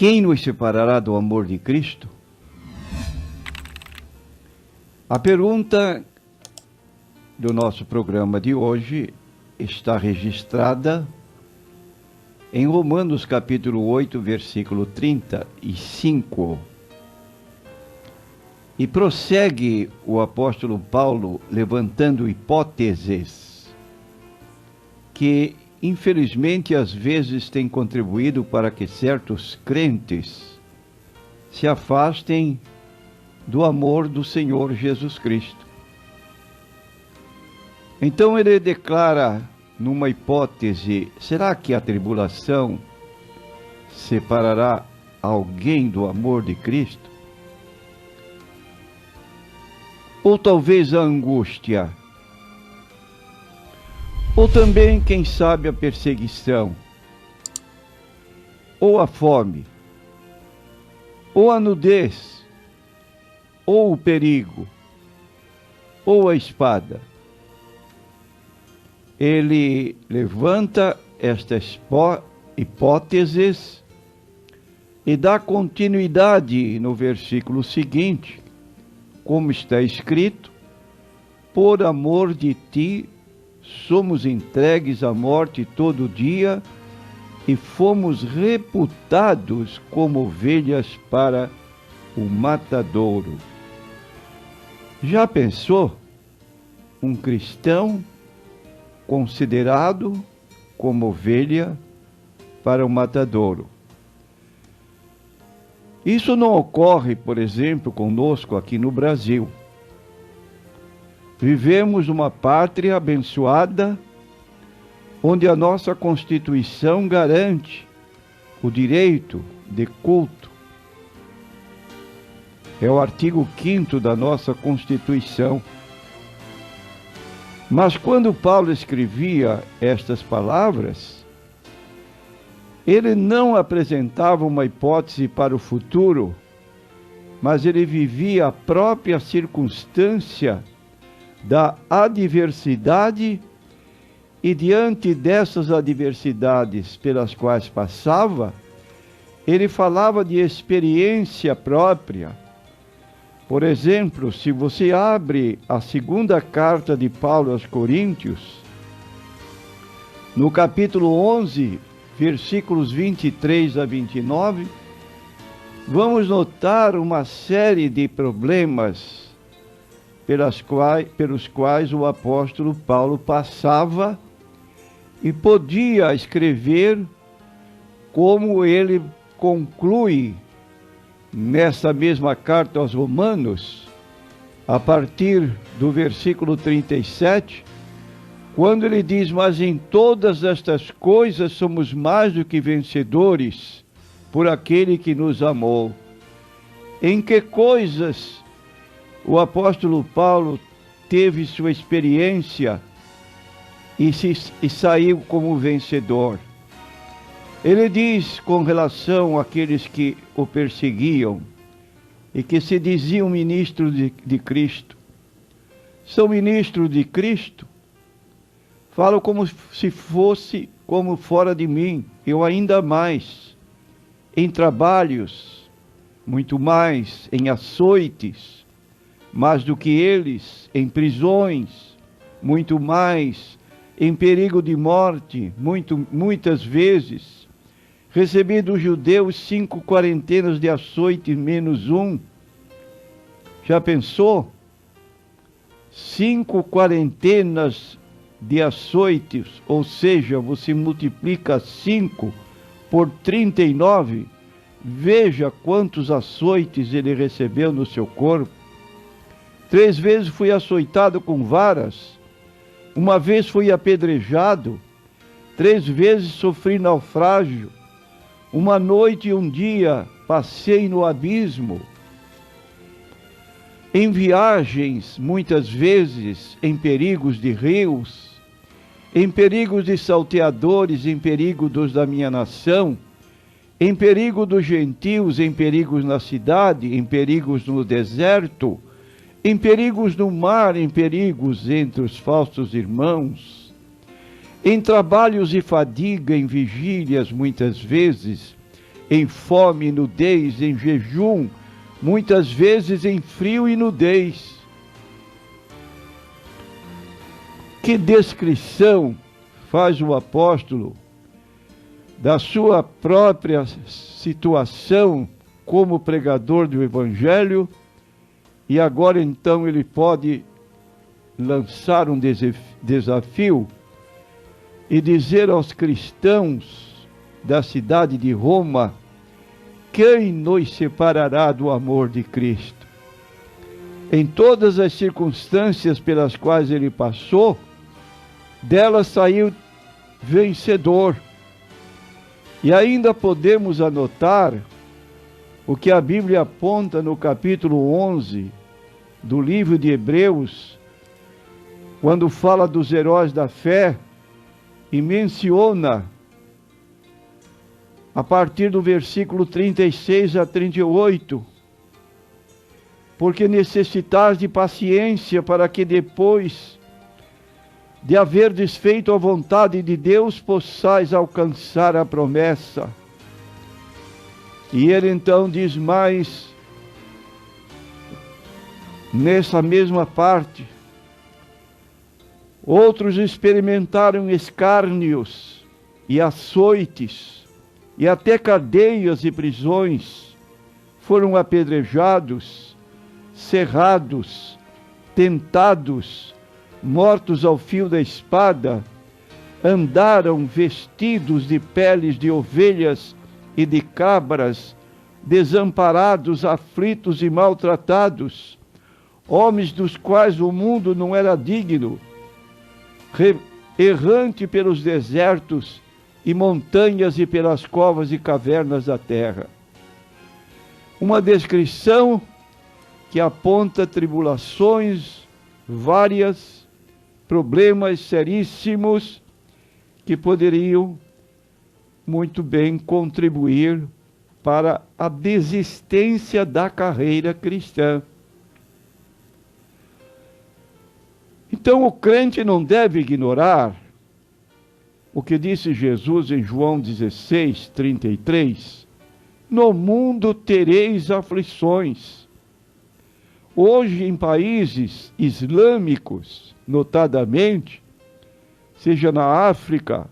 Quem nos separará do amor de Cristo? A pergunta do nosso programa de hoje está registrada em Romanos capítulo 8, versículo 35. E prossegue o apóstolo Paulo levantando hipóteses que, infelizmente, às vezes têm contribuído para que certos crentes se afastem do amor do Senhor Jesus Cristo. Então ele declara numa hipótese: será que a tribulação separará alguém do amor de Cristo? Ou talvez a angústia? Ou também, quem sabe, a perseguição? Ou a fome? Ou a nudez? Ou o perigo? Ou a espada? Ele levanta estas hipóteses e dá continuidade no versículo seguinte, como está escrito: por amor de ti somos entregues à morte todo dia e fomos reputados como ovelhas para o matadouro. Já pensou um cristão considerado como ovelha para o matadouro? Isso não ocorre, por exemplo, conosco aqui no Brasil. Vivemos uma pátria abençoada, onde a nossa Constituição garante o direito de culto. É o artigo 5º da nossa Constituição. Mas quando Paulo escrevia estas palavras, ele não apresentava uma hipótese para o futuro, mas ele vivia a própria circunstância da adversidade, e diante dessas adversidades pelas quais passava, ele falava de experiência própria. Por exemplo, se você abre a segunda carta de Paulo aos Coríntios, no capítulo 11, versículos 23 a 29, vamos notar uma série de problemas pelos quais o apóstolo Paulo passava e podia escrever como ele conclui nessa mesma carta aos Romanos, a partir do versículo 37, quando ele diz: mas em todas estas coisas somos mais do que vencedores por aquele que nos amou. Em que coisas o apóstolo Paulo teve sua experiência e saiu como vencedor? Ele diz com relação àqueles que o perseguiam e que se diziam ministros de Cristo. São ministros de Cristo? Falo como se fosse como fora de mim, eu ainda mais, em trabalhos, muito mais, em açoites, mais do que eles, em prisões, muito mais, em perigo de morte, muitas vezes, recebi dos judeus 5 quarentenas de açoite menos um. Já pensou? 5 quarentenas de açoites, ou seja, você multiplica 5 por 39, veja quantos açoites ele recebeu no seu corpo. 3 vezes fui açoitado com varas, 1 vez fui apedrejado, 3 vezes sofri naufrágio, 1 noite e 1 dia passei no abismo. Em viagens, muitas vezes, em perigos de rios, em perigos de salteadores, em perigo dos da minha nação, em perigo dos gentios, em perigos na cidade, em perigos no deserto, em perigos no mar, em perigos entre os falsos irmãos, em trabalhos e fadiga, em vigílias muitas vezes, em fome e nudez, em jejum, muitas vezes em frio e nudez. Que descrição faz o apóstolo da sua própria situação como pregador do Evangelho, e agora então ele pode lançar um desafio e dizer aos cristãos da cidade de Roma: quem nos separará do amor de Cristo? Em todas as circunstâncias pelas quais ele passou, dela saiu vencedor. E ainda podemos anotar o que a Bíblia aponta no capítulo 11 do livro de Hebreus, quando fala dos heróis da fé e menciona, a partir do versículo 36 a 38, porque necessitais de paciência para que depois de haver desfeito a vontade de Deus, possais alcançar a promessa. E ele então diz mais, nessa mesma parte: outros experimentaram escárnios e açoites, e até cadeias e prisões, foram apedrejados, cerrados, tentados, mortos ao fio da espada, andaram vestidos de peles de ovelhas e de cabras, desamparados, aflitos e maltratados, homens dos quais o mundo não era digno, errante pelos desertos e montanhas e pelas covas e cavernas da terra. Uma descrição que aponta tribulações várias, problemas seríssimos que poderiam muito bem contribuir para a desistência da carreira cristã. Então o crente não deve ignorar o que disse Jesus em João 16, 33. No mundo tereis aflições. Hoje, em países islâmicos, notadamente, seja na África,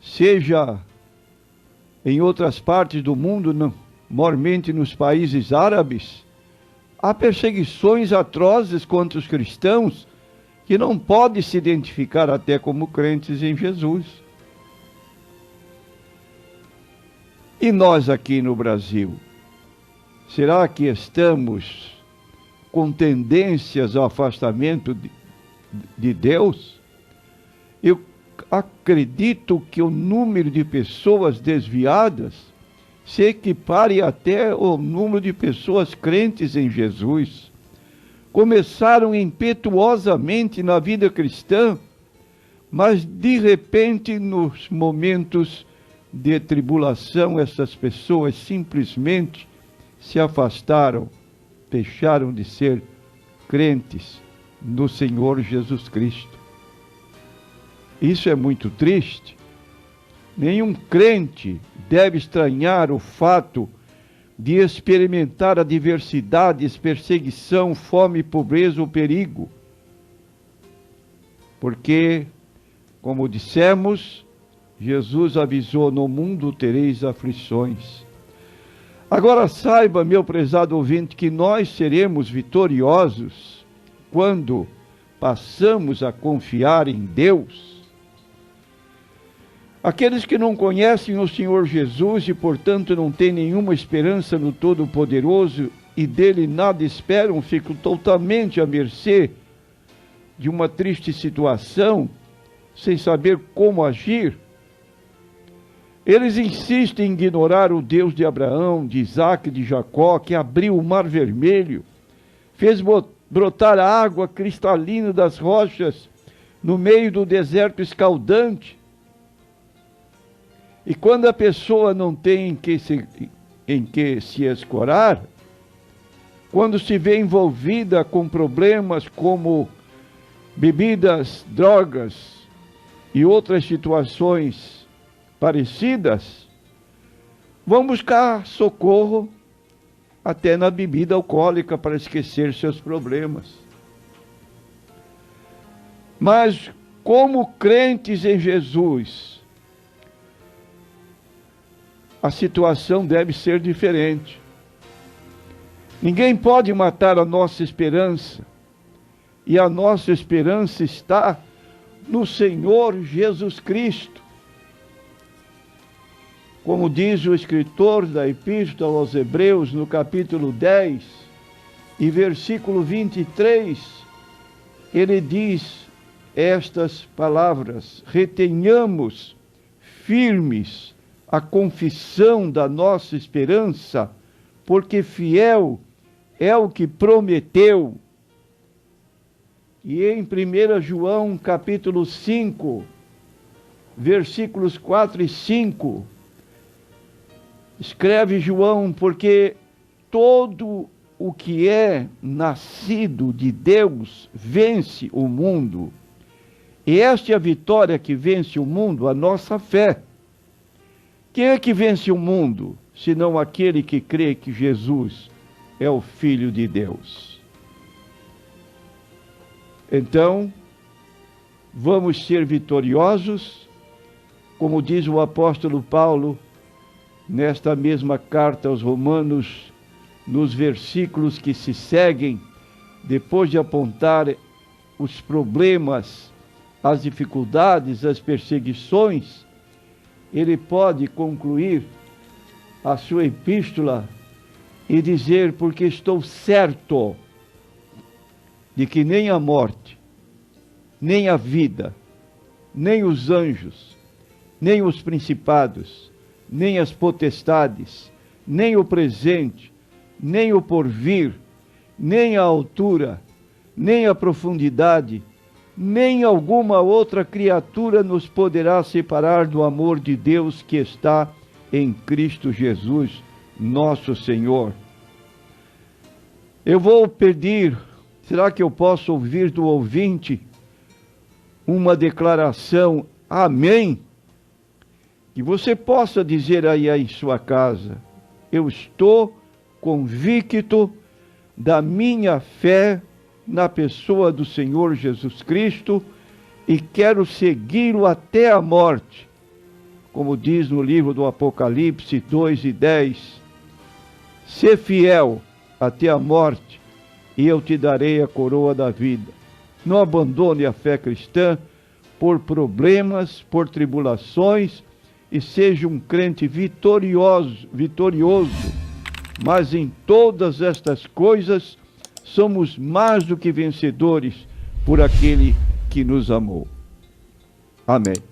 seja em outras partes do mundo, maiormente nos países árabes, há perseguições atrozes contra os cristãos que não podem se identificar até como crentes em Jesus. E nós aqui no Brasil, será que estamos com tendências ao afastamento de Deus? Eu acredito que o número de pessoas desviadas se equipare até ao número de pessoas crentes em Jesus. Começaram impetuosamente na vida cristã, mas de repente, nos momentos de tribulação, essas pessoas simplesmente se afastaram, deixaram de ser crentes no Senhor Jesus Cristo. Isso é muito triste. Nenhum crente deve estranhar o fato de experimentar adversidades, perseguição, fome, pobreza ou perigo. Porque, como dissemos, Jesus avisou: no mundo tereis aflições. Agora saiba, meu prezado ouvinte, que nós seremos vitoriosos quando passamos a confiar em Deus. Aqueles que não conhecem o Senhor Jesus e, portanto, não têm nenhuma esperança no Todo-Poderoso e dele nada esperam, ficam totalmente à mercê de uma triste situação, sem saber como agir. Eles insistem em ignorar o Deus de Abraão, de Isaac e de Jacó, que abriu o Mar Vermelho, fez brotar a água cristalina das rochas no meio do deserto escaldante. E quando a pessoa não tem em que se escorar, quando se vê envolvida com problemas como bebidas, drogas e outras situações parecidas, vão buscar socorro até na bebida alcoólica para esquecer seus problemas. Mas, como crentes em Jesus, a situação deve ser diferente. Ninguém pode matar a nossa esperança, e a nossa esperança está no Senhor Jesus Cristo. Como diz o escritor da Epístola aos Hebreus, no capítulo 10, e versículo 23, ele diz estas palavras: retenhamos firmes a confissão da nossa esperança, porque fiel é o que prometeu. E em 1 João capítulo 5, versículos 4 e 5, escreve João: porque todo o que é nascido de Deus vence o mundo. E esta é a vitória que vence o mundo, a nossa fé. Quem é que vence o mundo, senão aquele que crê que Jesus é o Filho de Deus? Então, vamos ser vitoriosos, como diz o apóstolo Paulo, nesta mesma carta aos Romanos, nos versículos que se seguem, depois de apontar os problemas, as dificuldades, as perseguições, ele pode concluir a sua epístola e dizer: porque estou certo de que nem a morte, nem a vida, nem os anjos, nem os principados, nem as potestades, nem o presente, nem o porvir, nem a altura, nem a profundidade, nem alguma outra criatura nos poderá separar do amor de Deus que está em Cristo Jesus, nosso Senhor. Eu vou pedir, será que eu posso ouvir do ouvinte uma declaração, amém? Que você possa dizer aí em sua casa: eu estou convicto da minha fé na pessoa do Senhor Jesus Cristo e quero segui-lo até a morte. Como diz no livro do Apocalipse 2:10, sê fiel até a morte e eu te darei a coroa da vida. Não abandone a fé cristã por problemas, por tribulações, e seja um crente vitorioso, mas em todas estas coisas somos mais do que vencedores por aquele que nos amou. Amém.